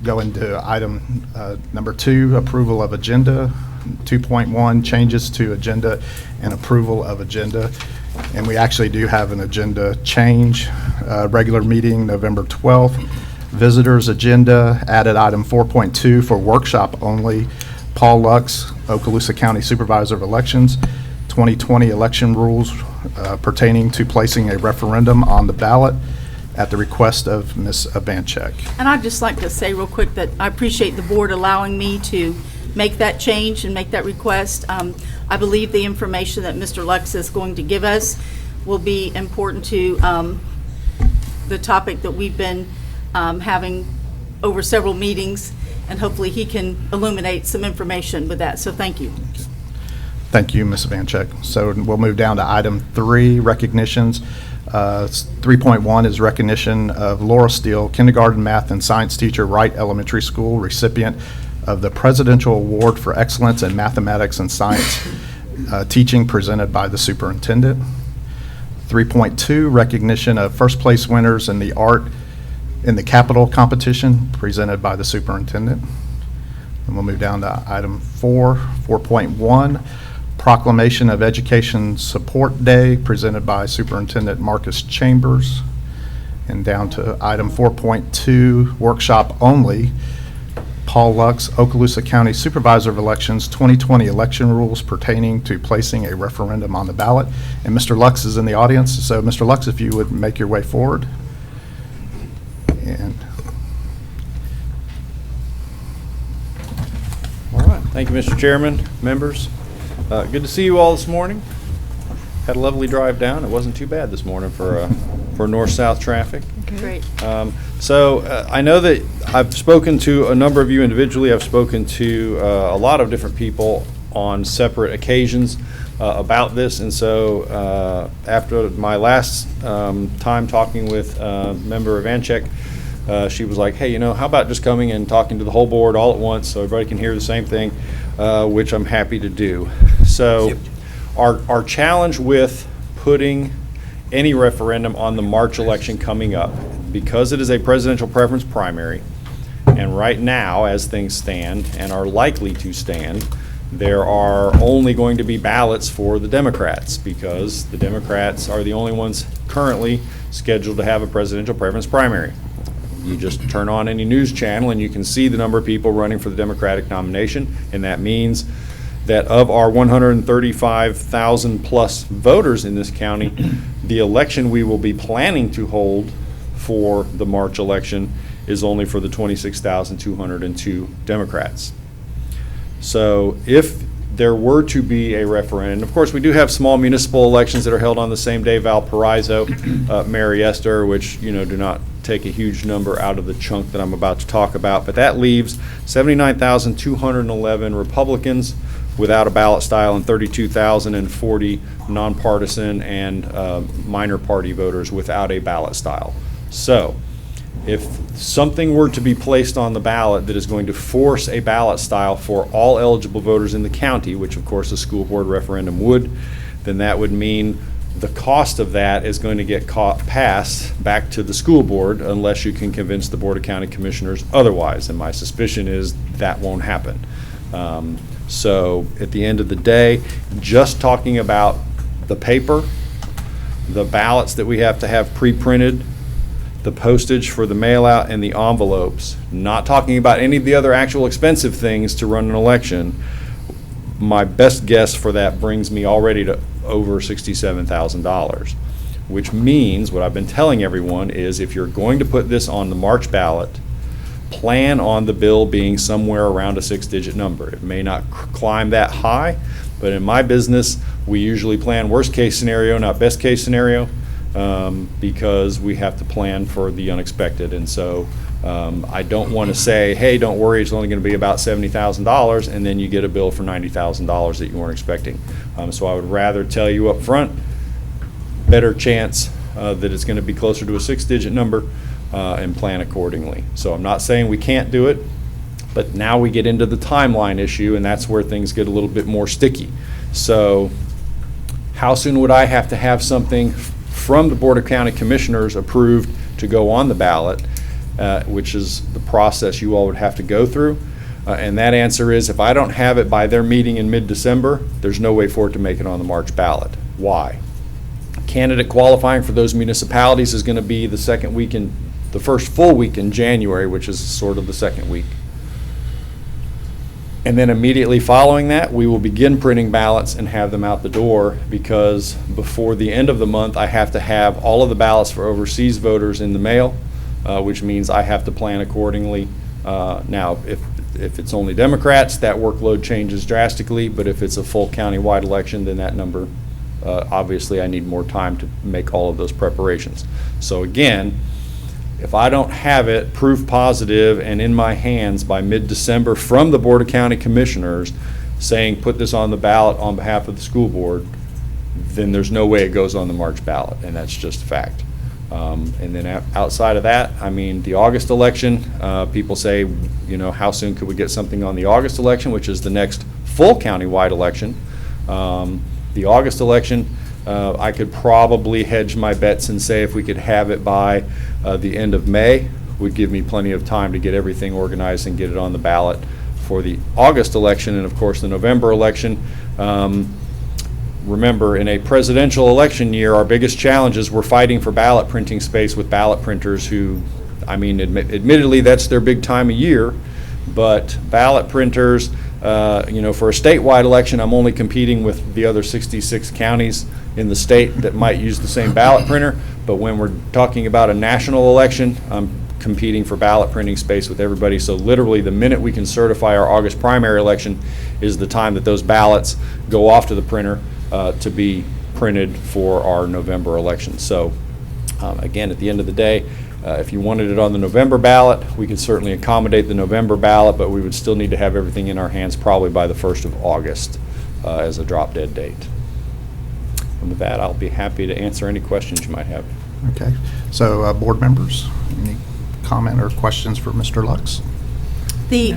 go into item number 2, approval of agenda. 2.1, changes to agenda and approval of agenda. And we actually do have an agenda change. Regular meeting November 12th. Visitors agenda, added item 4.2 for workshop only. Paul Lux, Okaloosa County Supervisor of Elections, 2020 election rules pertaining to placing a referendum on the ballot at the request of Ms. Abanchek. And I'd just like to say real quick that I appreciate the board allowing me to make that change and make that request. I believe the information that Mr. Lux is going to give us will be important to the topic that we've been having over several meetings, and hopefully he can illuminate some information with that. So thank you. Thank you, Ms. Abanchek. So we'll move down to item 3, recognitions. 3.1 is recognition of Laura Steele, kindergarten math and science teacher, Wright Elementary School, recipient of the Presidential Award for Excellence in Mathematics and Science Teaching, presented by the superintendent. 3.2, recognition of first place winners in the art in the Capitol competition, presented by the superintendent. And we'll move down to item 4.1, proclamation of Education Support Day, presented by Superintendent Marcus Chambers. And down to item 4.2, workshop only, Paul Lux, Okaloosa County Supervisor of Elections, 2020 election rules pertaining to placing a referendum on the ballot. And Mr. Lux is in the audience, so Mr. Lux, if you would make your way forward. And all right. Thank you, Mr. Chairman, members. Good to see you all this morning. Had a lovely drive down. It wasn't too bad this morning for north-south traffic. Great. I know that I've spoken to a number of you individually. I've spoken to a lot of different people on separate occasions about this, and so after my last time talking with member Abanchek, she was like, hey, how about just coming and talking to the whole board all at once so everybody can hear the same thing, which I'm happy to do. So our challenge with putting any referendum on the March election coming up, because it is a presidential preference primary, and right now, as things stand and are likely to stand, there are only going to be ballots for the Democrats, because the Democrats are the only ones currently scheduled to have a presidential preference primary. You just turn on any news channel and you can see the number of people running for the Democratic nomination, and that means that of our 135,000 plus voters in this county, the election we will be planning to hold for the March election is only for the 26,202 Democrats. So if there were to be a referendum, of course we do have small municipal elections that are held on the same day, Valparaiso, Mary Esther, which do not take a huge number out of the chunk that I'm about to talk about, but that leaves 79,211 Republicans without a ballot style and 32,040 nonpartisan and minor party voters without a ballot style. So if something were to be placed on the ballot that is going to force a ballot style for all eligible voters in the county, which of course a school board referendum would, then that would mean the cost of that is going to get passed back to the school board unless you can convince the Board of County Commissioners otherwise, and my suspicion is that won't happen. So at the end of the day, just talking about the paper, the ballots that we have to have pre-printed, the postage for the mail-out, and the envelopes, not talking about any of the other actual expensive things to run an election, my best guess for that brings me already to over $67,000, which means what I've been telling everyone is if you're going to put this on the March ballot, plan on the bill being somewhere around a 6-digit number. It may not climb that high, but in my business, we usually plan worst case scenario, not best case scenario, because we have to plan for the unexpected. And so I don't want to say, hey, don't worry, it's only going to be about $70,000, and then you get a bill for $90,000 that you weren't expecting. So I would rather tell you up front, better chance that it's going to be closer to a 6-digit number, and plan accordingly. So I'm not saying we can't do it, but now we get into the timeline issue, and that's where things get a little bit more sticky. So how soon would I have to have something from the Board of County Commissioners approved to go on the ballot? which is the process you all would have to go through. And that answer is, if I don't have it by their meeting in mid-December, there's no way for it to make it on the March ballot. Why? Candidate qualifying for those municipalities is going to be the first full week in January, which is sort of the second week. And then immediately following that, we will begin printing ballots and have them out the door, because before the end of the month, I have to have all of the ballots for overseas voters in the mail, which means I have to plan accordingly. Now, if it's only Democrats, that workload changes drastically, but if it's a full county-wide election, then that number, obviously I need more time to make all of those preparations. So again, if I don't have it proof positive and in my hands by mid-December from the Board of County Commissioners saying put this on the ballot on behalf of the school board, then there's no way it goes on the March ballot, and that's just a fact. And then outside of that, I mean, the August election, people say, you know, how soon could we get something on the August election, which is the next full county-wide election. The August election, I could probably hedge my bets and say if we could have it by the end of May, would give me plenty of time to get everything organized and get it on the ballot for the August election. And of course, the November election, remember, in a presidential election year, our biggest challenge is we're fighting for ballot printing space with ballot printers who, I mean, admittedly, that's their big time of year, but ballot printers, you know, for a statewide election, I'm only competing with the other 66 counties in the state that might use the same ballot printer. But when we're talking about a national election, I'm competing for ballot printing space with everybody. So literally, the minute we can certify our August primary election is the time that those ballots go off to the printer to be printed for our November election. So again, at the end of the day, if you wanted it on the November ballot, we could certainly accommodate the November ballot, but we would still need to have everything in our hands probably by the 1st of August as a drop dead date. And with that, I'll be happy to answer any questions you might have. Okay, so board members, any comment or questions for Mr. Lux? The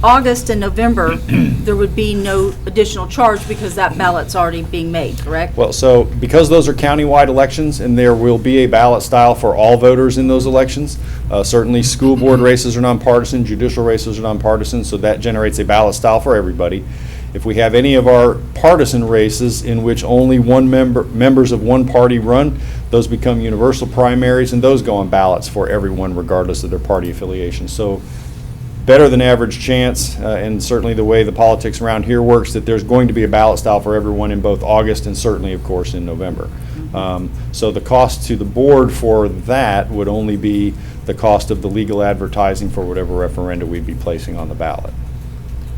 August and November, there would be no additional charge because that ballot's already being made, correct? Well, so because those are countywide elections and there will be a ballot style for all voters in those elections, certainly school board races are nonpartisan, judicial races are nonpartisan, so that generates a ballot style for everybody. If we have any of our partisan races in which only members of one party run, those become universal primaries, and those go on ballots for everyone regardless of their party affiliation. So better than average chance, and certainly the way the politics around here works, that there's going to be a ballot style for everyone in both August and certainly, of course, in November. So the cost to the board for that would only be the cost of the legal advertising for whatever referenda we'd be placing on the ballot.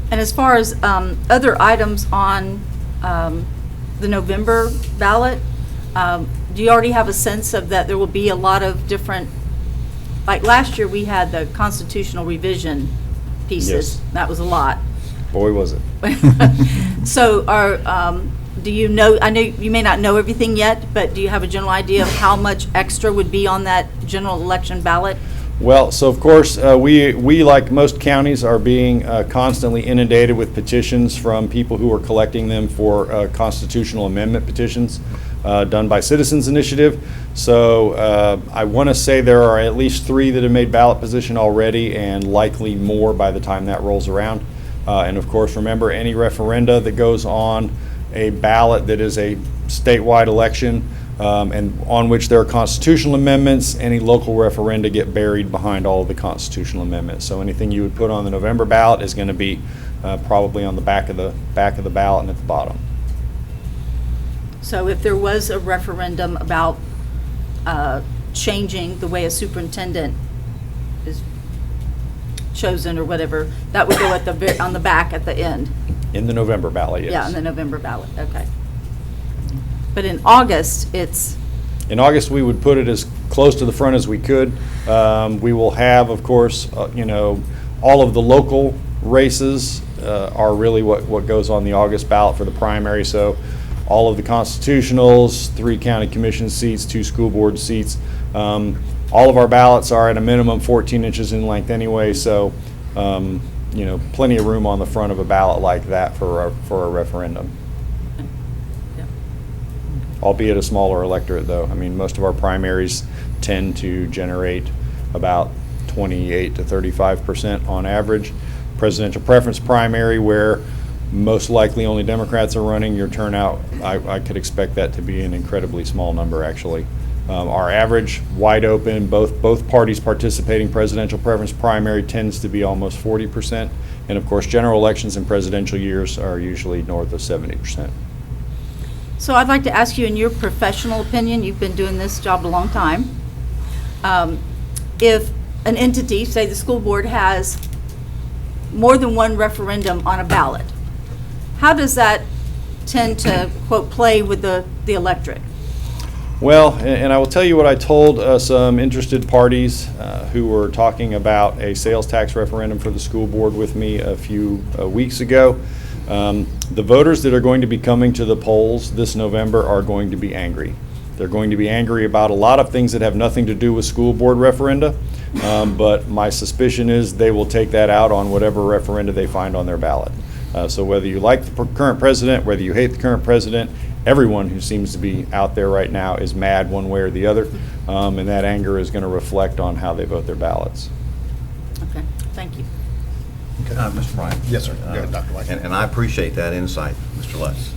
And as far as other items on the November ballot, do you already have a sense of that there will be a lot of different, like last year we had the constitutional revision pieces. Yes. That was a lot. Boy, was it. So do you know, I know you may not know everything yet, but do you have a general idea of how much extra would be on that general election ballot? Well, so of course, we, like most counties, are being constantly inundated with petitions from people who are collecting them for constitutional amendment petitions done by Citizens Initiative. So I want to say there are at least 3 that have made ballot position already, and likely more by the time that rolls around. And of course, remember, any referenda that goes on a ballot that is a statewide election, and on which there are constitutional amendments, any local referenda get buried behind all of the constitutional amendments. So anything you would put on the November ballot is going to be probably on the back of the ballot and at the bottom. So if there was a referendum about changing the way a superintendent is chosen or whatever, that would go at the on the back at the end? In the November ballot, yes. Yeah, in the November ballot, okay. But in August, it's... In August, we would put it as close to the front as we could. We will have, of course, you know, all of the local races are really what goes on the August ballot for the primary. So all of the constitutionals, 3 county commission seats, 2 school board seats. All of our ballots are at a minimum 14 inches in length anyway, so you know, plenty of room on the front of a ballot like that for a referendum. Albeit a smaller electorate, though. I mean, most of our primaries tend to generate about 28 to 35% on average. Presidential preference primary, where most likely only Democrats are running, your turnout, I could expect that to be an incredibly small number, actually. Our average, wide open, both parties participating presidential preference primary tends to be almost 40%. And of course, general elections and presidential years are usually north of 70%. So I'd like to ask you, in your professional opinion, you've been doing this job a long time, if an entity, say the school board, has more than one referendum on a ballot, how does that tend to, quote, play with the electorate? Well, and I will tell you what I told some interested parties who were talking about a sales tax referendum for the school board with me a few weeks ago. The voters that are going to be coming to the polls this November are going to be angry. They're going to be angry about a lot of things that have nothing to do with school board referenda, but my suspicion is they will take that out on whatever referenda they find on their ballot. So whether you like the current president, whether you hate the current president, everyone who seems to be out there right now is mad one way or the other, and that anger is going to reflect on how they vote their ballots. Okay, thank you. Mr. Bryant? Yes, sir. Go ahead, Dr. White. And I appreciate that insight, Mr. Lutz.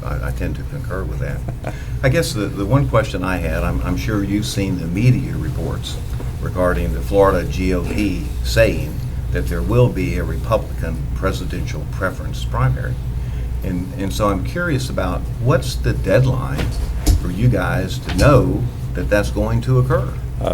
I tend to concur with that. I guess the one question I had, I'm sure you've seen the media reports regarding the Florida GOP saying that there will be a Republican presidential preference primary. And so I'm curious about what's the deadline for you guys to know that that's going to occur?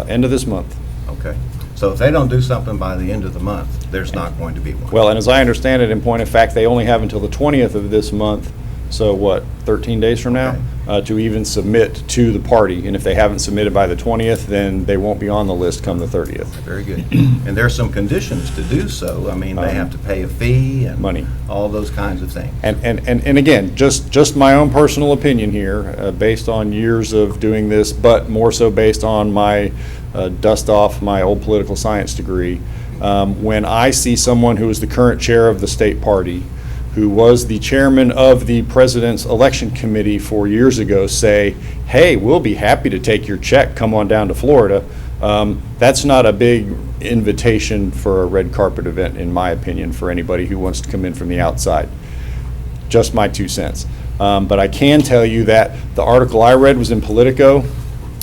End of this month. Okay. So if they don't do something by the end of the month, there's not going to be one. Well, and as I understand it, in point of fact, they only have until the 20th of this month, so what, 13 days from now, to even submit to the party. And if they haven't submitted by the 20th, then they won't be on the list come the 30th. Very good. And there's some conditions to do so. I mean, they have to pay a fee and Money. all those kinds of things. And again, just my own personal opinion here, based on years of doing this, but more so based on my dust off my old political science degree. When I see someone who is the current chair of the state party, who was the chairman of the president's election committee 4 years ago, say, hey, we'll be happy to take your check, come on down to Florida, that's not a big invitation for a red carpet event, in my opinion, for anybody who wants to come in from the outside. Just my 2 cents. But I can tell you that the article I read was in Politico,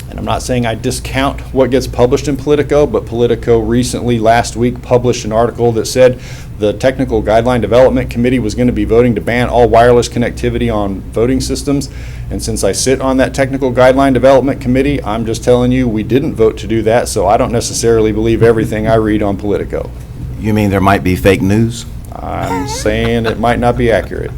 and I'm not saying I discount what gets published in Politico, but Politico recently, last week, published an article that said the Technical Guideline Development Committee was going to be voting to ban all wireless connectivity on voting systems. And since I sit on that Technical Guideline Development Committee, I'm just telling you we didn't vote to do that, so I don't necessarily believe everything I read on Politico. You mean there might be fake news? I'm saying it might not be accurate.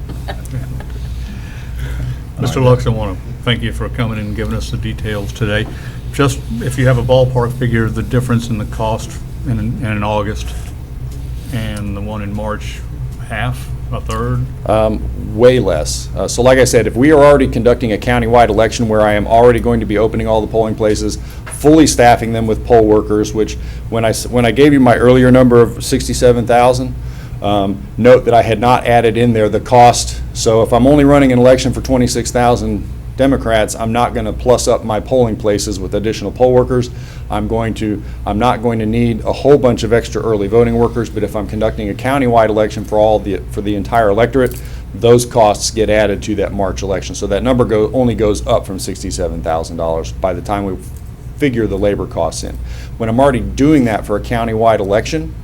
Mr. Lux, I want to thank you for coming in and giving us the details today. Just if you have a ballpark figure, the difference in the cost in August and the one in March, half, a third? Way less. So like I said, if we are already conducting a countywide election where I am already going to be opening all the polling places, fully staffing them with poll workers, which when I gave you my earlier number of 67,000, note that I had not added in there the cost. So if I'm only running an election for 26,000 Democrats, I'm not going to plus up my polling places with additional poll workers. I'm not going to need a whole bunch of extra early voting workers, but if I'm conducting a countywide election for the entire electorate, those costs get added to that March election. So that number only goes up from $67,000 by the time we figure the labor costs in. When I'm already doing that for a countywide election,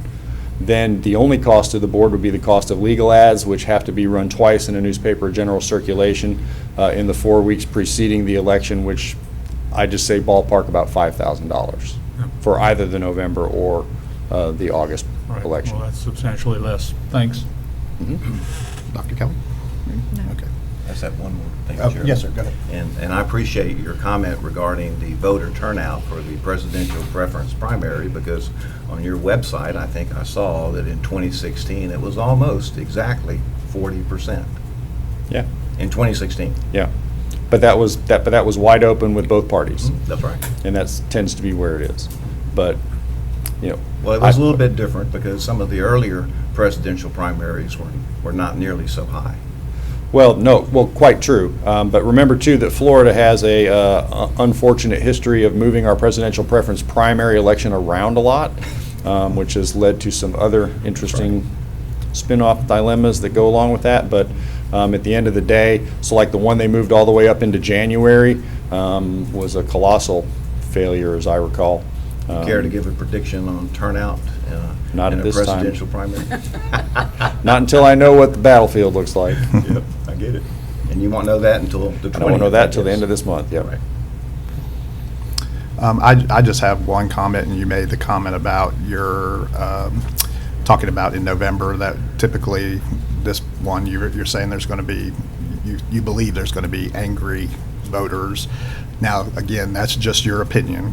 then the only cost to the board would be the cost of legal ads, which have to be run twice in a newspaper general circulation in the 4 weeks preceding the election, which I just say ballpark about $5,000 for either the November or the August Right. election. Well, that's substantially less. Thanks. Dr. Kelly? Okay. I just have one more thing, Oh, Chairman. yes, sir, go ahead. And I appreciate your comment regarding the voter turnout for the presidential preference primary, because on your website, I think I saw that in 2016, it was almost exactly 40%. Yeah, In 2016. yeah. But that was wide open with both parties, That's right. and that tends to be where it is. But, you know. Well, it was a little bit different because some of the earlier presidential primaries were not nearly so high. Well, no, well, quite true. But remember, too, that Florida has a unfortunate history of moving our presidential preference primary election around a lot. which has led to some other interesting spin-off dilemmas that go along with that. But at the end of the day, so like the one they moved all the way up into January was a colossal failure, as I recall. Care to give a prediction on turnout Not in at a this time. presidential primary? Not until I know what the battlefield looks like. Yep, I get it. And you won't know that until the 20th? I won't know that till the end of this month, yep. Right. I just have one comment, and you made the comment about your, talking about in November, that typically this one, you're saying there's going to be, you believe there's going to be angry voters. Now, again, that's just your opinion.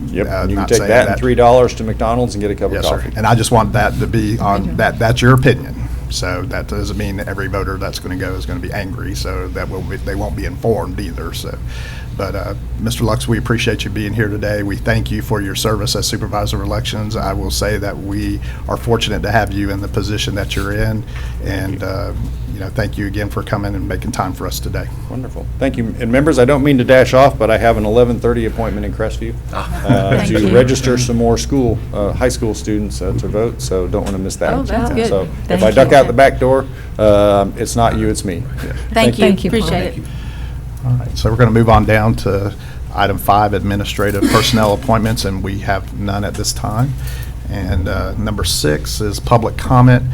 Yep, you can Not take saying that and $3 to McDonald's and get a cup of Yes, sir. coffee. And I just want that to be on, that's your opinion. So that doesn't mean that every voter that's going to go is going to be angry, so that they won't be informed either, so. But, Mr. Lux, we appreciate you being here today. We thank you for your service as Supervisor of Elections. I will say that we are fortunate to have you in the position that you're in, and, thank you again for coming and making time for us today. Wonderful. Thank you. And members, I don't mean to dash off, but I have an 11:30 appointment in Crestview Thank to you. register some more high school students to vote, so don't want to miss that. Oh, that's good. So if Thank I duck you. out the back door, it's not you, it's me. Thank you, Thank you, Paul. appreciate it. All right, so we're going to move on down to item 5, administrative personnel appointments, and we have none at this time. And number 6 is public comment,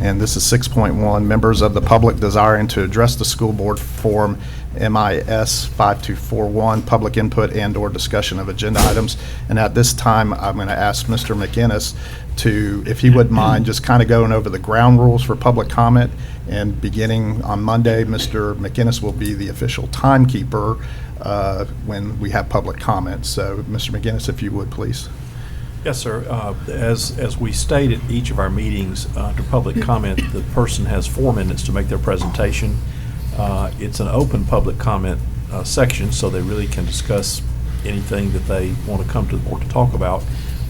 and this is 6.1, members of the public desiring to address the school board forum MIS 5241, public input and/or discussion of agenda items. And at this time, I'm going to ask Mr. McInnes to, if he wouldn't mind, just kind of going over the ground rules for public comment. And beginning on Monday, Mr. McInnes will be the official timekeeper when we have public comments. So, Mr. McInnes, if you would, please. Yes, sir. As we state at each of our meetings, to public comment, the person has 4 minutes to make their presentation. It's an open public comment section, so they really can discuss anything that they want to come to the board to talk about.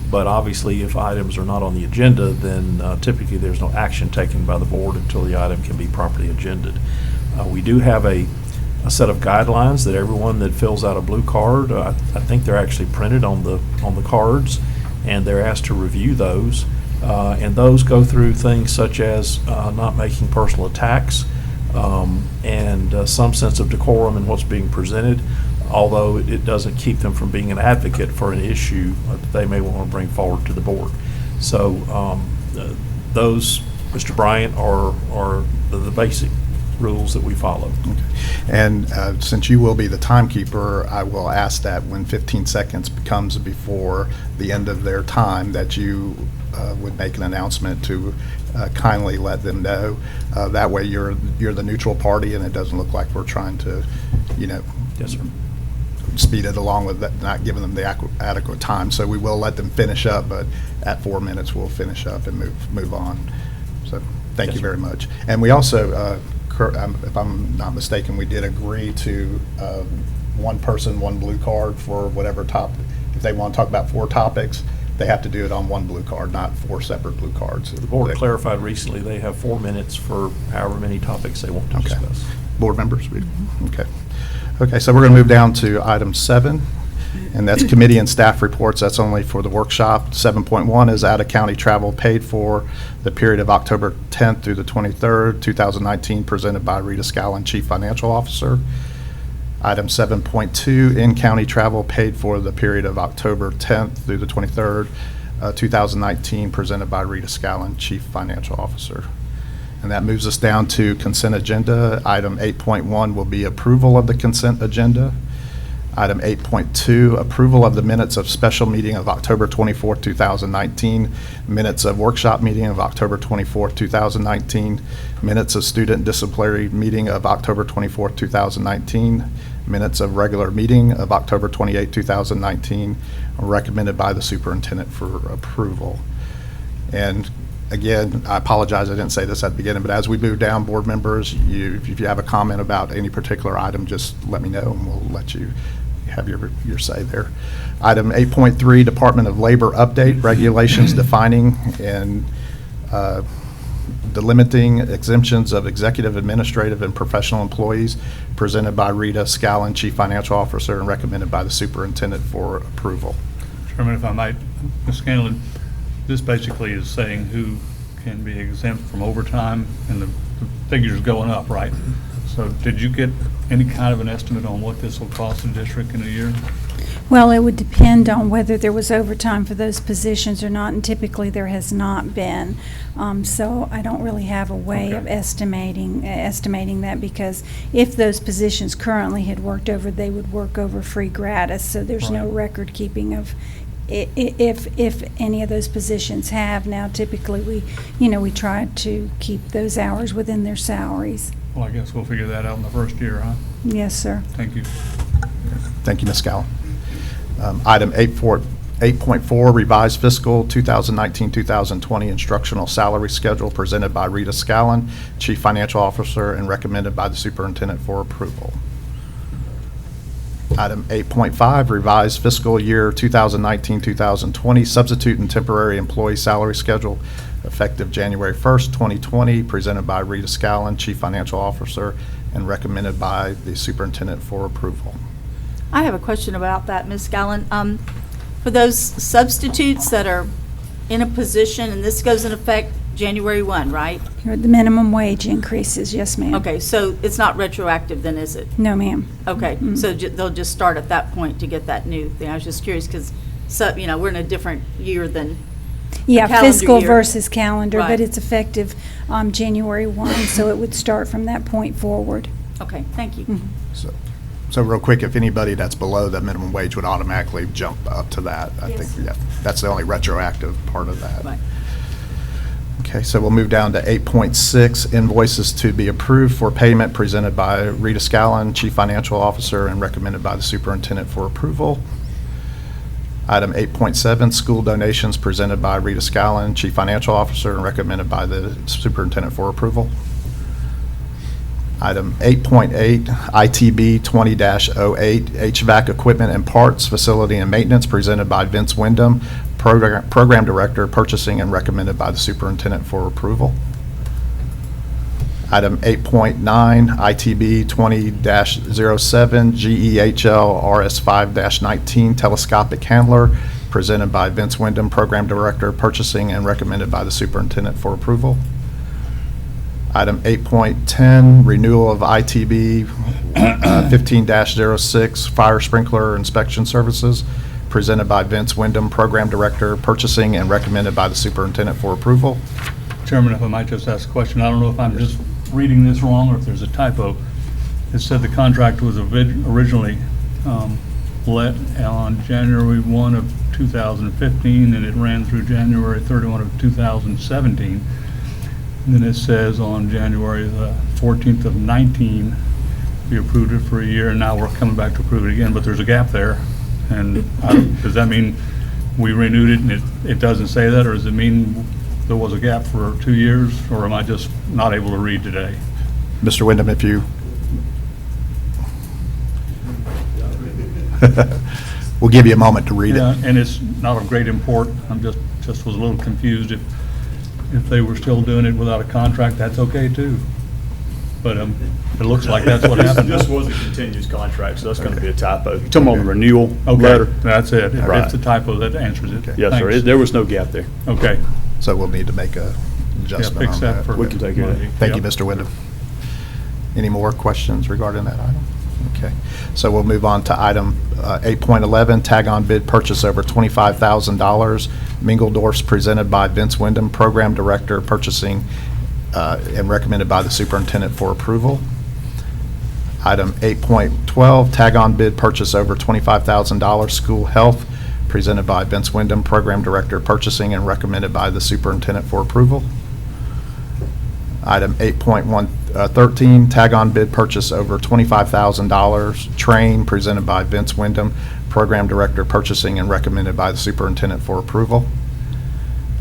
But obviously, if items are not on the agenda, then typically there's no action taken by the board until the item can be properly agended. We do have a set of guidelines that everyone that fills out a blue card, I think they're actually printed on the cards, and they're asked to review those. And those go through things such as not making personal attacks, and some sense of decorum in what's being presented, although it doesn't keep them from being an advocate for an issue that they may want to bring forward to the board. So those, Mr. Bryant, are the basic rules that we follow. And since you will be the timekeeper, I will ask that when 15 seconds comes before the end of their time, that you would make an announcement to kindly let them know. That way you're the neutral party, and it doesn't look like we're trying to, Yes, sir. speed it along with that, not giving them the adequate time. So we will let them finish up, but at 4 minutes, we'll finish up and move on. So thank Yes, you sir. very much. And we also, if I'm not mistaken, we did agree to one person, one blue card for whatever topic. If they want to talk about 4 topics, they have to do it on one blue card, not 4 separate blue cards. The board clarified recently they have 4 minutes for however many topics they want to Okay. discuss. Board members? Okay. Okay, so we're going to move down to item 7, and that's committee and staff reports. That's only for the workshop. 7.1 is out-of-county travel paid for the period of October 10th through the 23rd, 2019, presented by Rita Scallon, Chief Financial Officer. Item 7.2, in-county travel paid for the period of October 10th through the 23rd, 2019, presented by Rita Scallon, Chief Financial Officer. And that moves us down to consent agenda. Item 8.1 will be approval of the consent agenda. Item 8.2, approval of the minutes of special meeting of October 24th, 2019, minutes of workshop meeting of October 24th, 2019, minutes of student disciplinary meeting of October 24th, 2019, minutes of regular meeting of October 28th, 2019, recommended by the superintendent for approval. And again, I apologize, I didn't say this at the beginning, but as we move down, board members, if you have a comment about any particular item, just let me know, and we'll let you have your say there. Item 8.3, Department of Labor update, regulations defining and delimiting exemptions of executive, administrative, and professional employees, presented by Rita Scallon, Chief Financial Officer, and recommended by the superintendent for approval. Chairman, if I might, Ms. Scanlon, this basically is saying who can be exempt from overtime, and the figure's going up, right? So did you get any kind of an estimate on what this will cost the district in a year? Well, it would depend on whether there was overtime for those positions or not, and typically there has not been. So I don't really have a way of Okay. estimating that, because if those positions currently had worked over, they would work over free gratis. So there's no Right. record keeping of if any of those positions have. Now, typically we try to keep those hours within their salaries. Well, I guess we'll figure that out in the first year, huh? Yes, sir. Thank you. Thank you, Ms. Scallon. Item 8.4, revised fiscal 2019-2020 instructional salary schedule presented by Rita Scallon, Chief Financial Officer, and recommended by the Superintendent for approval. Item 8.5, revised fiscal year 2019-2020 substitute and temporary employee salary schedule effective January 1st, 2020, presented by Rita Scallon, Chief Financial Officer, and recommended by the Superintendent for approval. I have a question about that, Ms. Scallon. For those substitutes that are in a position, and this goes in effect January 1, right? The minimum wage increases, yes, ma'am. Okay, so it's not retroactive then, is it? No, ma'am. Okay, so they'll just start at that point to get that new thing. I was just curious because, we're in a different year than, Yeah, calendar fiscal year. versus calendar, Right. but it's effective January 1, so it would start from that point forward. okay, thank you. So real quick, if anybody that's below the minimum wage would automatically jump up to that, I think, Yes. yeah, that's the only retroactive part of that. Right. Okay, so we'll move down to 8.6, invoices to be approved for payment presented by Rita Scallon, Chief Financial Officer, and recommended by the Superintendent for approval. Item 8.7, school donations presented by Rita Scallon, Chief Financial Officer, and recommended by the Superintendent for approval. Item 8.8, ITB 20-08, HVAC equipment and parts, facility and maintenance, presented by Vince Wyndham, Program Director, Purchasing, and recommended by the Superintendent for approval. Item 8.9, ITB 20-07, GEHL RS5-19, telescopic handler, presented by Vince Wyndham, Program Director, Purchasing, and recommended by the Superintendent for approval. Item 8.10, renewal of ITB 15-06, fire sprinkler inspection services, presented by Vince Wyndham, Program Director, Purchasing, and recommended by the Superintendent for approval. Chairman, if I might just ask a question, I don't know if I'm just reading this wrong or if there's a typo. It said the contract was originally let on January 1 of 2015, and it ran through January 31 of 2017. And then it says on January the 14th of 19, we approved it for a year, and now we're coming back to approve it again, but there's a gap there. And does that mean we renewed it and it doesn't say that, or does it mean there was a gap for 2 years, or am I just not able to read today? Mr. Wyndham, if you... We'll give you a moment to read Yeah, it. and it's not of great import. I'm just was a little confused. If they were still doing it without a contract, that's okay too. But it looks like that's what happened. This was a continuous contract, so that's going to be a typo. You're talking about the renewal Okay, letter? that's it. If Right. it's a typo, that answers it. Yes, sir. Thanks. There was no gap there. Okay. So we'll need to make a Yeah, adjustment fix on that that. for. We can take care of that. Thank you, Yep. Mr. Wyndham. Any more questions regarding that item? Okay, so we'll move on to item 8.11, tag-on bid purchase over $25,000. Mingledorff's, presented by Vince Wyndham, Program Director, Purchasing, and recommended by the Superintendent for approval. Item 8.12, tag-on bid purchase over $25,000, School Health, presented by Vince Wyndham, Program Director, Purchasing, and recommended by the Superintendent for approval. Item 8.13, tag-on bid purchase over $25,000, Train, presented by Vince Wyndham, Program Director, Purchasing, and recommended by the Superintendent for approval.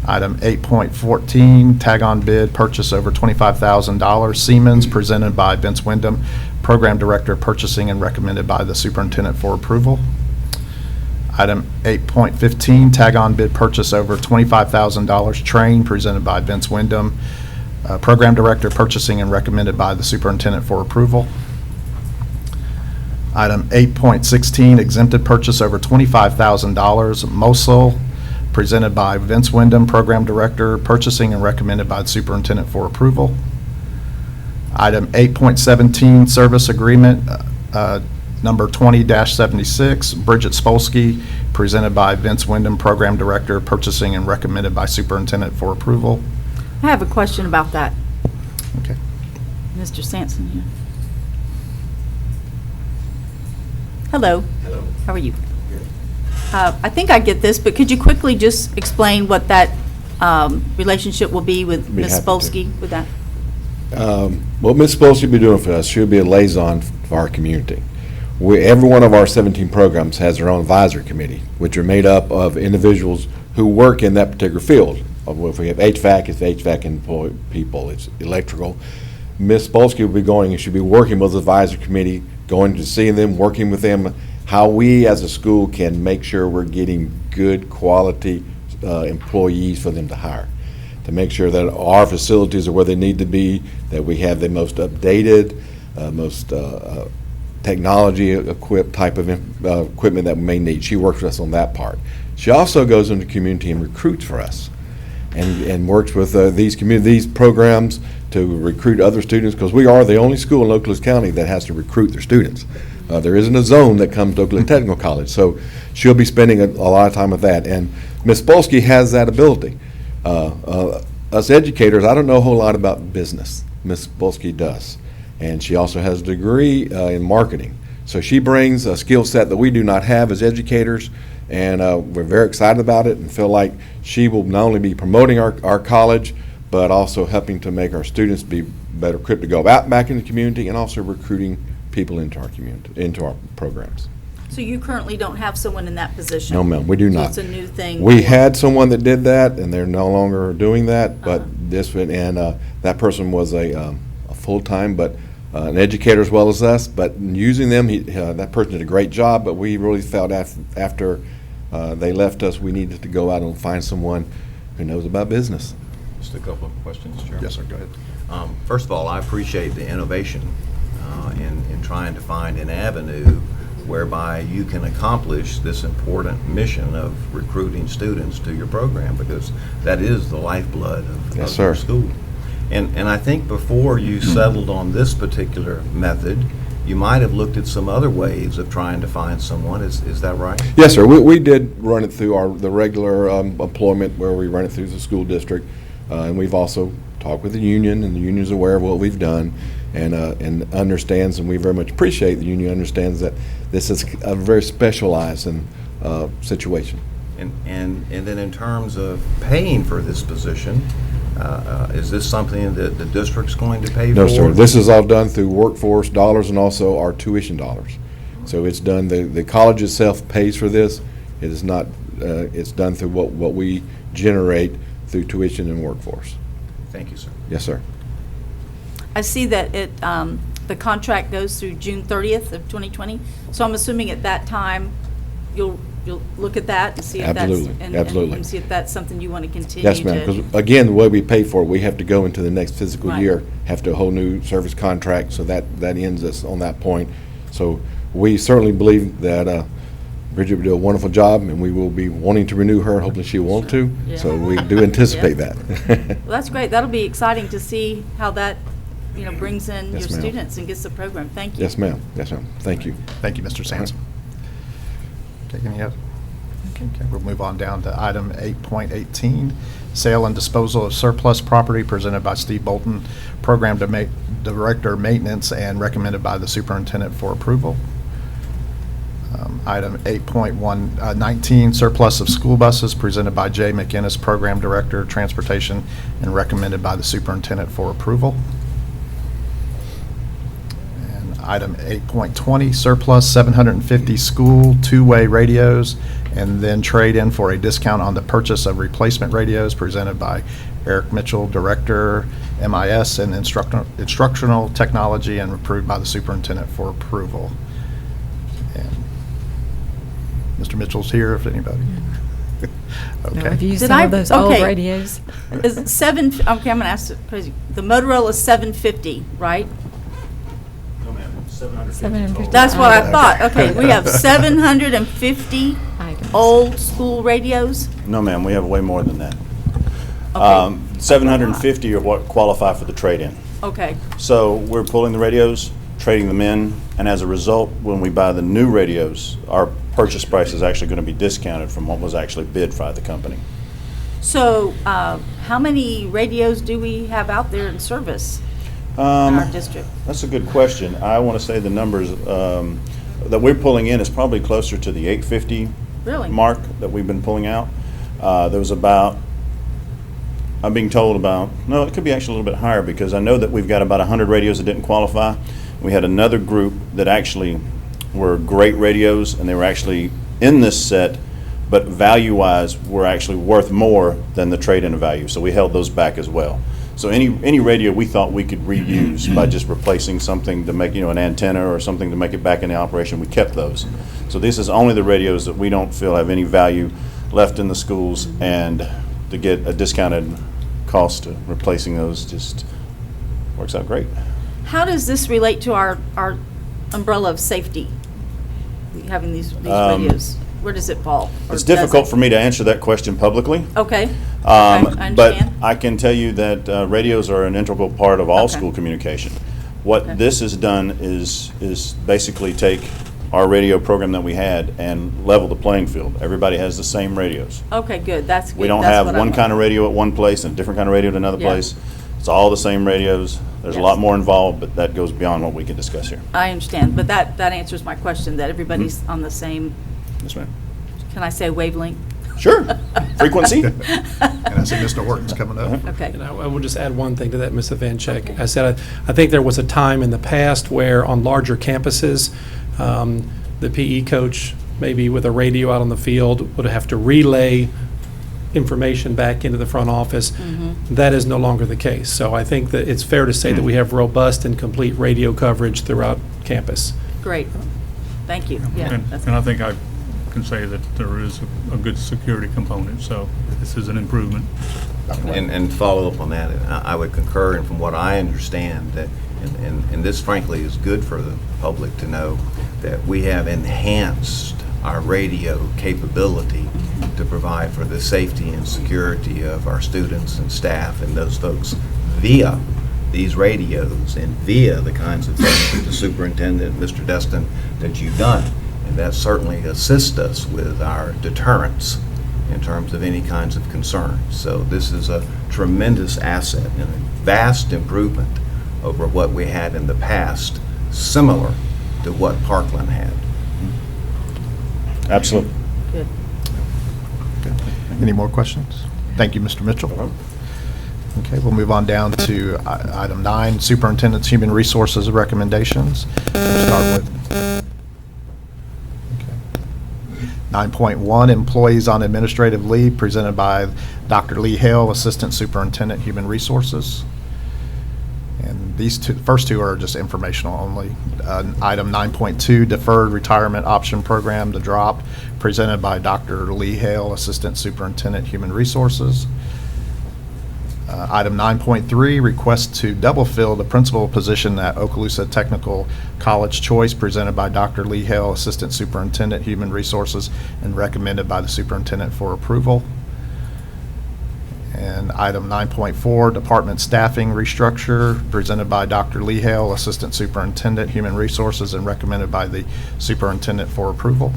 Item 8.14, tag-on bid purchase over $25,000, Siemens, presented by Vince Wyndham, Program Director, Purchasing, and recommended by the Superintendent for approval. Item 8.15, tag-on bid purchase over $25,000, Train, presented by Vince Wyndham, Program Director, Purchasing, and recommended by the Superintendent for approval. Item 8.16, exempted purchase over $25,000, Mosul, presented by Vince Wyndham, Program Director, Purchasing, and recommended by the Superintendent for approval. Item 8.17, Service Agreement, number 20-76, Bridget Spolsky, presented by Vince Wyndham, Program Director, Purchasing, and recommended by Superintendent for approval. I have a question about that. Okay. Mr. Sampson here. Hello. Hello. How are you? I think I get this, but could you quickly just explain what that relationship will be with Be Ms. happy to. Spolsky with that? What Ms. Spolsky will be doing for us, she'll be a liaison for our community. Every one of our 17 programs has their own advisory committee, which are made up of individuals who work in that particular field. If we have HVAC, it's HVAC employed people, it's electrical. Ms. Spolsky will be going, and she'll be working with the advisory committee, going to see them, working with them, how we as a school can make sure we're getting good quality employees for them to hire, to make sure that our facilities are where they need to be, that we have the most updated, most technology equipped type of equipment that we may need. She works with us on that part. She also goes into the community and recruits for us, and works with these programs to recruit other students, because we are the only school in Okaloosa County that has to recruit their students. There isn't a zone that comes to Okaloosa Technical College, so she'll be spending a lot of time with that. And Ms. Spolsky has that ability. Us educators, I don't know a whole lot about business. Ms. Spolsky does. And she also has a degree in marketing. So she brings a skill set that we do not have as educators, and we're very excited about it and feel like she will not only be promoting our college, but also helping to make our students be better equipped to go out back in the community, and also recruiting people into our community, into our programs. So you currently don't have someone in that position? No, ma'am, we do So not. it's a new thing? We had someone that did that, and they're no longer doing that, but this one, and that person was a full-time, but an educator as well as us, but using them, that person did a great job, but we really felt after they left us, we needed to go out and find someone who knows about business. Just a couple of questions, Chairman. Yes, sir, go ahead. First of all, I appreciate the innovation in trying to find an avenue whereby you can accomplish this important mission of recruiting students to your program, because that is the lifeblood of Yes, your sir. school. And I think before you settled on this particular method, you might have looked at some other ways of trying to find someone. Is that right? Yes, sir. We did run it through the regular employment, where we run it through the school district, and we've also talked with the union, and the union's aware of what we've done, and understands, and we very much appreciate the union understands that this is a very specialized situation. And then in terms of paying for this position, is this something that the district's going to pay for? No, sir. This is all done through workforce dollars and also our tuition dollars. So it's done, the college itself pays for this. It is not, it's done through what we generate through tuition and workforce. Thank you, sir. Yes, sir. I see that the contract goes through June 30th of 2020, so I'm assuming at that time, you'll look at that and see if that's... Absolutely, absolutely. And see if that's something you want to continue to... Yes, ma'am, because again, the way we pay for it, we have to go into the next fiscal Right. year, have to a whole new service contract, so that ends us on that point. So we certainly believe that Bridget will do a wonderful job, and we will be wanting to renew her, hopefully she will want to. Yeah. So we do anticipate Yeah. that. Well, that's great. That'll be exciting to see how that, brings in Yes, your ma'am. students and gets the program. Thank you. Yes, ma'am. Yes, ma'am. Thank you. Thank you, Mr. Sampson. Okay, any other? Okay, we'll move on down to item 8.18, sale and disposal of surplus property, presented by Steve Bolton, Program Director Maintenance, and recommended by the Superintendent for approval. Item 8.19, surplus of school buses, presented by Jay McInnes, Program Director, Transportation, and recommended by the Superintendent for approval. And item 8.20, surplus 750 school two-way radios, and then trade in for a discount on the purchase of replacement radios, presented by Eric Mitchell, Director, MIS and Instructional Technology, and approved by the Superintendent for approval. And Mr. Mitchell's here if anybody. No, I've used Did some I- of those old okay. radios. Is it okay, I'm going to ask it crazy. The Motorola 750, right? No, ma'am. 750. That's what I thought. Okay, we have 750 Items. old school radios? No, ma'am, we have way more than that. Okay. 750 are what qualify for the trade-in. Okay, So we're pulling the radios, trading them in, and as a result, when we buy the new radios, our purchase price is actually going to be discounted from what was actually bid by the company. so how many radios do we have out there in service in our district? That's a good question. I want to say the numbers that we're pulling in is probably closer to the 850 Really? mark that we've been pulling out. There was about, I'm being told about, no, it could be actually a little bit higher because I know that we've got about 100 radios that didn't qualify. We had another group that actually were great radios and they were actually in this set, but value-wise were actually worth more than the trade-in value. So we held those back as well. So any radio we thought we could reuse by just replacing something to make, an antenna or something to make it back in the operation, we kept those. So this is only the radios that we don't feel have any value left in the schools, and to get a discounted cost of replacing those just works out great. How does this relate to our umbrella of safety? Having these radios, where does it fall? Or It's does difficult it? for me to answer that question publicly. Okay. I But understand. I can tell you that radios are an integral part of all Okay. school communication. Okay. What this has done is basically take our radio program that we had and level the playing field. Everybody has the same radios. Okay, good, that's good. We don't That's have what I one want. kind of radio at one place and a different kind of radio at another Yeah. place. It's all the same radios. There's a Yes. lot more involved, but that goes beyond what we can discuss here. I understand, but that answers my question, that everybody's Mm-hmm. on the same, Yes, ma'am. can I say wavelength? Sure. Frequency? And I see Mr. Horton's coming up. Okay. And I will just add one thing to that, Ms. Vancheck. I said, I think there was a time in the past where on larger campuses, the PE coach, maybe with a radio out on the field, would have to relay information back into the front office. That is no longer the case. So I think that it's fair to say that we have robust and complete radio coverage throughout campus. Great, thank you, yeah. that's And I think I can say that there is a good security component, so this is an improvement. And follow up on that, I would concur, and from what I understand, that, and this frankly is good for the public to know, that we have enhanced our radio capability to provide for the safety and security of our students and staff and those folks via these radios and via the kinds of things that the superintendent, Mr. Destin, that you've done. And that certainly assists us with our deterrence in terms of any kinds of concerns. So this is a tremendous asset and a vast improvement over what we had in the past, similar to what Parkland had. Absolutely. Good. Any more questions? Thank you, Mr. Mitchell. Okay, we'll move on down to item 9, Superintendent's Human Resources Recommendations. We'll start with 9.1, Employees on Administrative Leave, presented by Dr. Lee Hale, Assistant Superintendent, Human Resources. And these first two are just informational only. Item 9.2, Deferred Retirement Option Program, the DROP, presented by Dr. Lee Hale, Assistant Superintendent, Human Resources. Item 9.3, Request to double fill the principal position at Okaloosa Technical College Choice, presented by Dr. Lee Hale, Assistant Superintendent, Human Resources, and recommended by the Superintendent for approval. And item 9.4, Department Staffing Restructure, presented by Dr. Lee Hale, Assistant Superintendent, Human Resources, and recommended by the Superintendent for approval.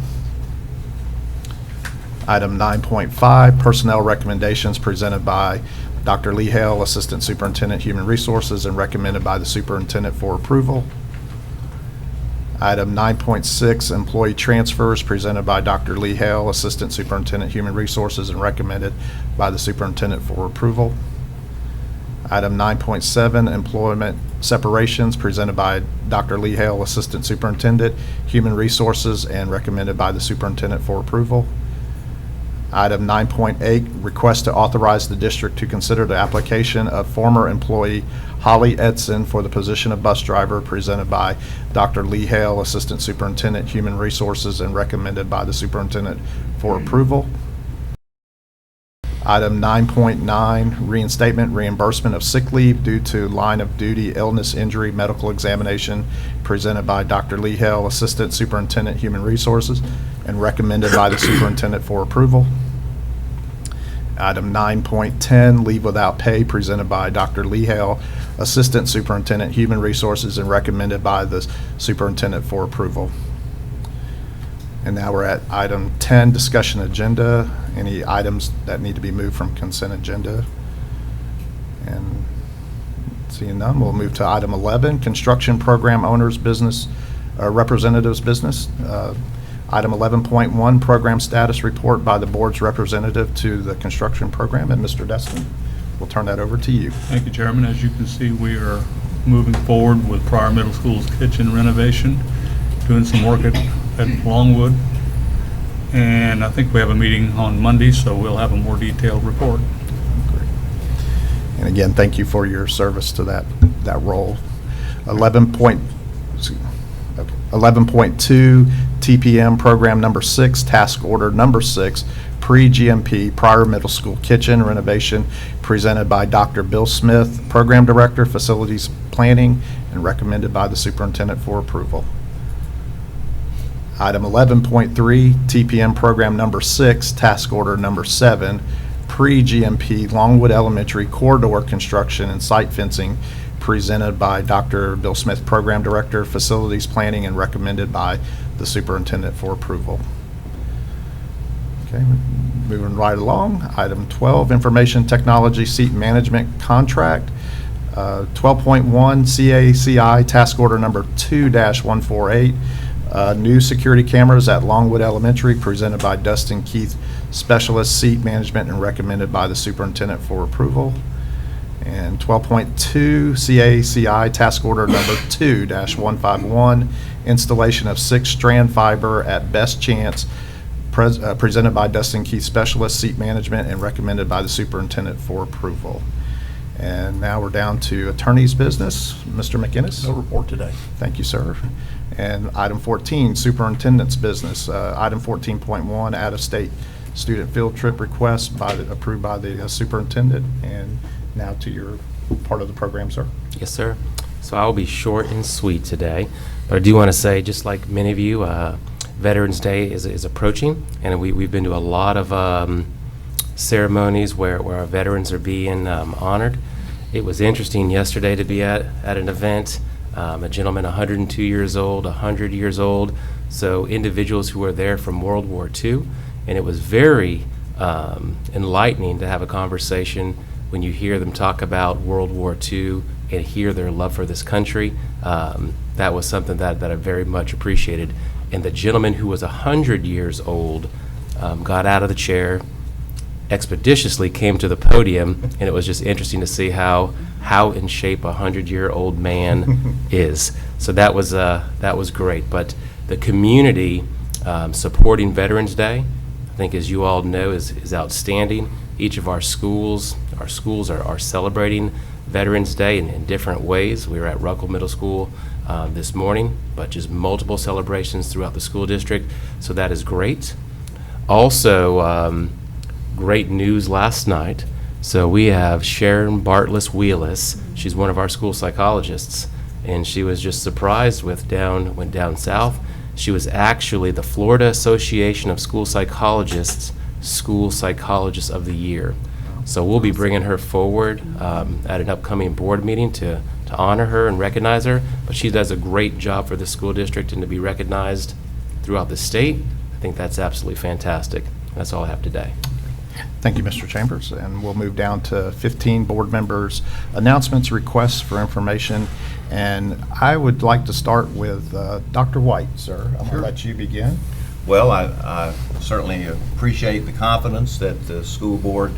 Item 9.5, Personnel Recommendations, presented by Dr. Lee Hale, Assistant Superintendent, Human Resources, and recommended by the Superintendent for approval. Item 9.6, Employee Transfers, presented by Dr. Lee Hale, Assistant Superintendent, Human Resources, and recommended by the Superintendent for approval. Item 9.7, Employment Separations, presented by Dr. Lee Hale, Assistant Superintendent, Human Resources, and recommended by the Superintendent for approval. Item 9.8, Request to authorize the district to consider the application of former employee Holly Edson for the position of bus driver, presented by Dr. Lee Hale, Assistant Superintendent, Human Resources, and recommended by the Superintendent for approval. Item 9.9, reinstatement reimbursement of sick leave due to line of duty illness, injury, medical examination, presented by Dr. Lee Hale, Assistant Superintendent, Human Resources, and recommended by the superintendent for approval. Item 9.10, leave without pay, presented by Dr. Lee Hale, Assistant Superintendent, Human Resources, and recommended by the superintendent for approval. And now we're at item 10, discussion agenda. Any items that need to be moved from consent agenda? And seeing none, we'll move to item 11, construction program owners business, representatives business. Item 11.1, program status report by the board's representative to the construction program. And Mr. Destin, we'll turn that over to you. Thank you, Chairman. As you can see, we are moving forward with Pryor Middle School's kitchen renovation, doing some work at Longwood. And I think we have a meeting on Monday, so we'll have a more detailed report. And again, thank you for your service to that role. 11.2, TPM program number 6, task order number 6, pre-GMP Pryor Middle School kitchen renovation, presented by Dr. Bill Smith, Program Director, Facilities Planning, and recommended by the superintendent for approval. Item 11.3, TPM program number 6, task order number 7, pre-GMP Longwood Elementary corridor construction and site fencing, presented by Dr. Bill Smith, Program Director, Facilities Planning, and recommended by the superintendent for approval. Okay, moving right along. Item 12, Information Technology Seat Management Contract. 12.1, CACI task order number 2-148. New security cameras at Longwood Elementary, presented by Dustin Keith, Specialist Seat Management, and recommended by the superintendent for approval. And 12.2, CACI task order number 2-151, installation of 6-strand fiber at Best Chance, presented by Dustin Keith, Specialist Seat Management, and recommended by the superintendent for approval. And now we're down to attorney's business. Mr. McInnes? No report today. Thank you, sir. And item 14, superintendent's business. Item 14.1, out-of-state student field trip request approved by the superintendent. And now to your part of the program, sir. Yes, sir. So I'll be short and sweet today, but I do want to say, just like many of you, Veterans Day is approaching, and we've been to a lot of ceremonies where our veterans are being honored. It was interesting yesterday to be at an event, a gentleman 102 years old, 100 years old, so individuals who were there from World War II, and it was very enlightening to have a conversation when you hear them talk about World War II and hear their love for this country. That was something that I very much appreciated. And the gentleman who was 100 years old got out of the chair, expeditiously came to the podium, and it was just interesting to see how in shape a 100-year-old man is. So that was great. But the community supporting Veterans Day, I think, as you all know, is outstanding. Each of our schools are celebrating Veterans Day in different ways. We were at Ruckle Middle School this morning, but just multiple celebrations throughout the school district, so that is great. Also, great news last night. So we have Sharon Bartless-Wheelis. She's one of our school psychologists, and she was just surprised went down south. She was actually the Florida Association of School Psychologists School Psychologist of the Year. So we'll be bringing her forward at an upcoming board meeting to honor her and recognize her. But she does a great job for the school district, and to be recognized throughout the state, I think that's absolutely fantastic. That's all I have today. Thank you, Mr. Chambers. And we'll move down to 15 board members' announcements, requests for information. And I would like to start with Dr. White, sir. I'm going to let you begin. Well, I certainly appreciate the confidence that the school board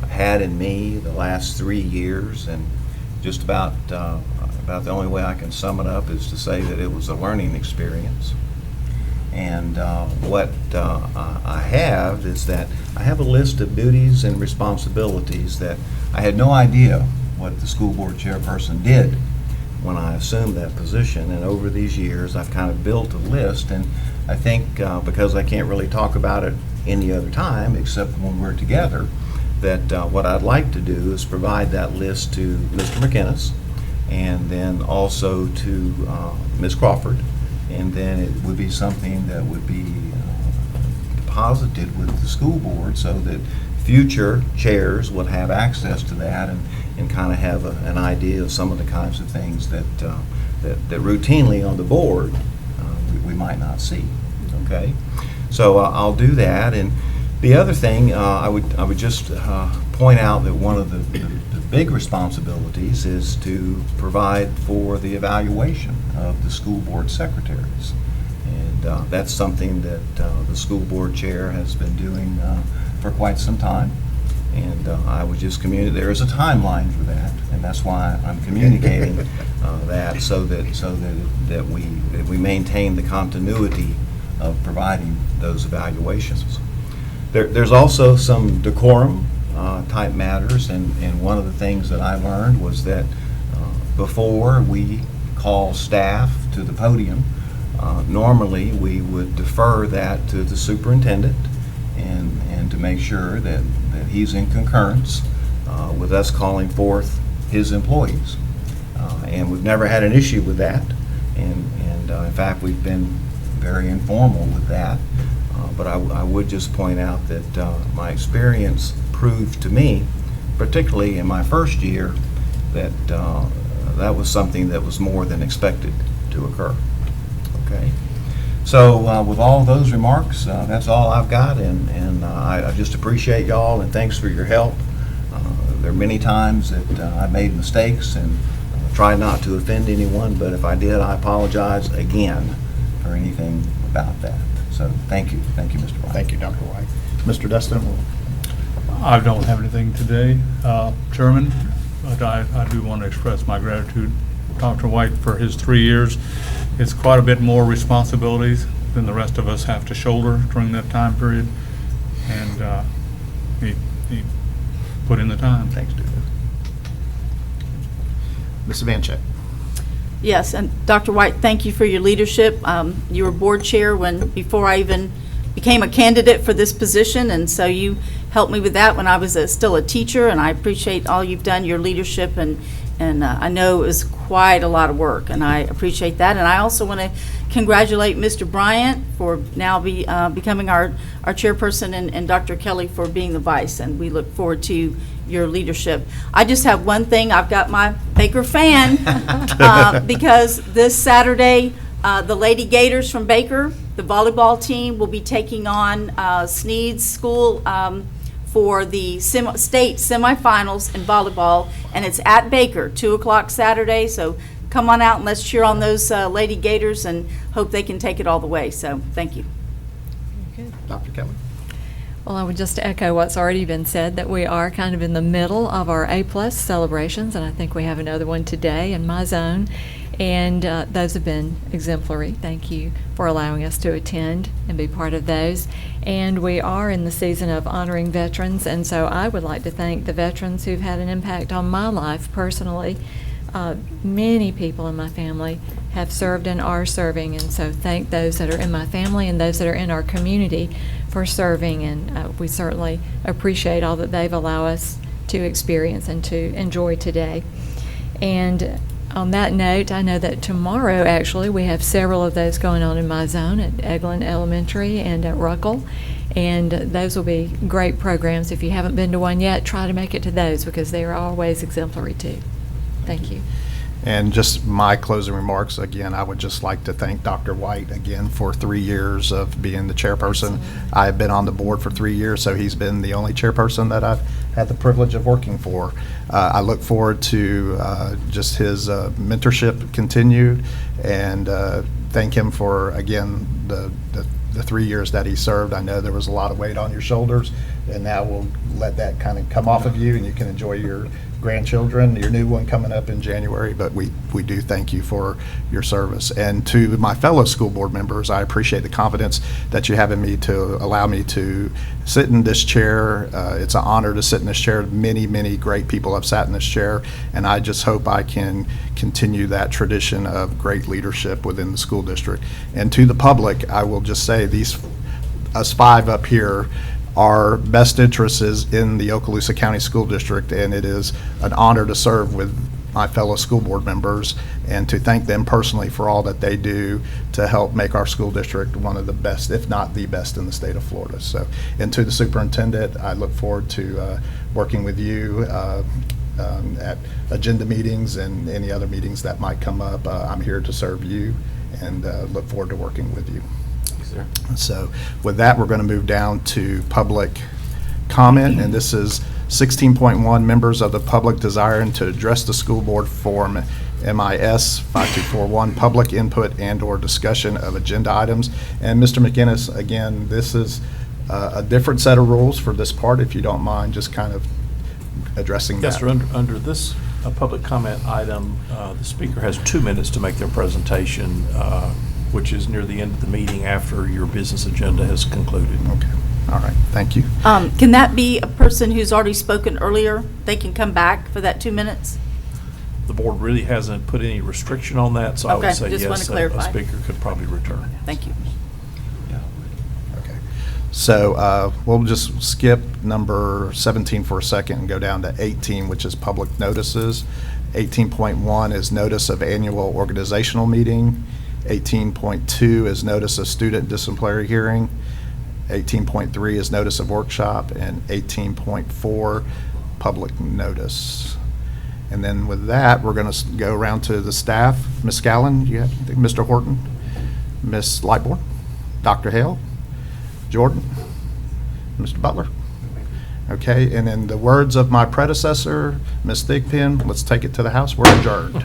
had in me the last 3 years, and just about the only way I can sum it up is to say that it was a learning experience. And what I have is that I have a list of duties and responsibilities that I had no idea what the school board chairperson did when I assumed that position. And over these years, I've kind of built a list, and I think because I can't really talk about it any other time except when we're together, that what I'd like to do is provide that list to Mr. McInnes, and then also to Ms. Crawford, and then it would be something that would be deposited with the school board so that future chairs would have access to that and kind of have an idea of some of the kinds of things that routinely on the board we might not see. Okay, so I'll do that. And the other thing I would just point out that one of the big responsibilities is to provide for the evaluation of the school board secretaries, and that's something that the school board chair has been doing for quite some time. And I would just communicate, there is a timeline for that, and that's why I'm communicating that so that we maintain the continuity of providing those evaluations. There's also some decorum type matters, and one of the things that I learned was that before we call staff to the podium, normally we would defer that to the superintendent and to make sure that he's in concurrence with us calling forth his employees. And we've never had an issue with that, and in fact we've been very informal with that. But I would just point out that my experience proved to me, particularly in my first year, that that was something that was more than expected to occur. Okay. So with all those remarks, that's all I've got, and I just appreciate y'all, and thanks for your help. There are many times that I made mistakes and tried not to offend anyone, but if I did, I apologize again for anything about that. So thank you, Mr. White. Thank you, Dr. White. Mr. Destin? I don't have anything today, Chairman, but I do want to express my gratitude to Dr. White for his 3 years. It's quite a bit more responsibilities than the rest of us have to shoulder during that time period, and he put in the time. Thanks, Duke. Ms. Vancheck? Yes, and Dr. White, thank you for your leadership. You were board chair before I even became a candidate for this position, and so you helped me with that when I was still a teacher, and I appreciate all you've done, your leadership, and I know it was quite a lot of work, and I appreciate that. And I also want to congratulate Mr. Bryant for now becoming our chairperson, and Dr. Kelly for being the vice, and we look forward to your leadership. I just have one thing. I've got my Baker fan because this Saturday, the Lady Gators from Baker, the volleyball team, will be taking on Sneed's School for the state semifinals in volleyball, and it's at Baker, 2 o'clock Saturday. So come on out and let's cheer on those Lady Gators and hope they can take it all the way. So thank you. Dr. Kelly? Well, I would just echo what's already been said, that we are kind of in the middle of our A+ celebrations, and I think we have another one today in my zone, and those have been exemplary. Thank you for allowing us to attend and be part of those. And we are in the season of honoring veterans, and so I would like to thank the veterans who've had an impact on my life personally. Many people in my family have served and are serving, and so thank those that are in my family and those that are in our community for serving, and we certainly appreciate all that they've allowed us to experience and to enjoy today. And on that note, I know that tomorrow, actually, we have several of those going on in my zone at Eglin Elementary and at Ruckle, and those will be great programs. If you haven't been to one yet, try to make it to those because they are always exemplary too. Thank you. And just my closing remarks, again, I would just like to thank Dr. White again for 3 years of being the chairperson. I've been on the board for 3 years, so he's been the only chairperson that I've had the privilege of working for. I look forward to just his mentorship continued, and thank him for, again, the 3 years that he served. I know there was a lot of weight on your shoulders, and now we'll let that kind of come off of you, and you can enjoy your grandchildren, your new one coming up in January, but we do thank you for your service. And to my fellow school board members, I appreciate the confidence that you have in me to allow me to sit in this chair. It's an honor to sit in this chair. Many, many great people have sat in this chair, and I just hope I can continue that tradition of great leadership within the school district. And to the public, I will just say us 5 up here our best interest is in the Okaloosa County School District, and it is an honor to serve with my fellow school board members and to thank them personally for all that they do to help make our school district one of the best, if not the best, in the state of Florida. So, and to the superintendent, I look forward to working with you at agenda meetings and any other meetings that might come up. I'm here to serve you and look forward to working with you. Sir. So with that, we're going to move down to public comment, and this is 16.1, members of the public desiring to address the school board form MIS 5241, public input and/or discussion of agenda items. And Mr. McInnes, again, this is a different set of rules for this part, if you don't mind just kind of addressing that. Yes, sir. Under this public comment item, the speaker has 2 minutes to make their presentation, which is near the end of the meeting after your business agenda has concluded. Okay. All right. Thank you. Can that be a person who's already spoken earlier? They can come back for that 2 minutes? The board really hasn't put any restriction on that, so I Okay, would say just wanna yes, a clarify. speaker could probably return. Thank you. Okay. So we'll just skip number 17 for a second and go down to 18, which is public notices. 18.1 is notice of annual organizational meeting. 18.2 is notice of student disciplinary hearing. 18.3 is notice of workshop, and 18.4, public notice. And then with that, we're going to go around to the staff. Ms. Scallon, you have anything? Mr. Horton? Ms. Lightbourne? Dr. Hale? Jordan? Mr. Butler? Okay, and in the words of my predecessor, Ms. Thigpen, let's take it to the house. We're adjourned.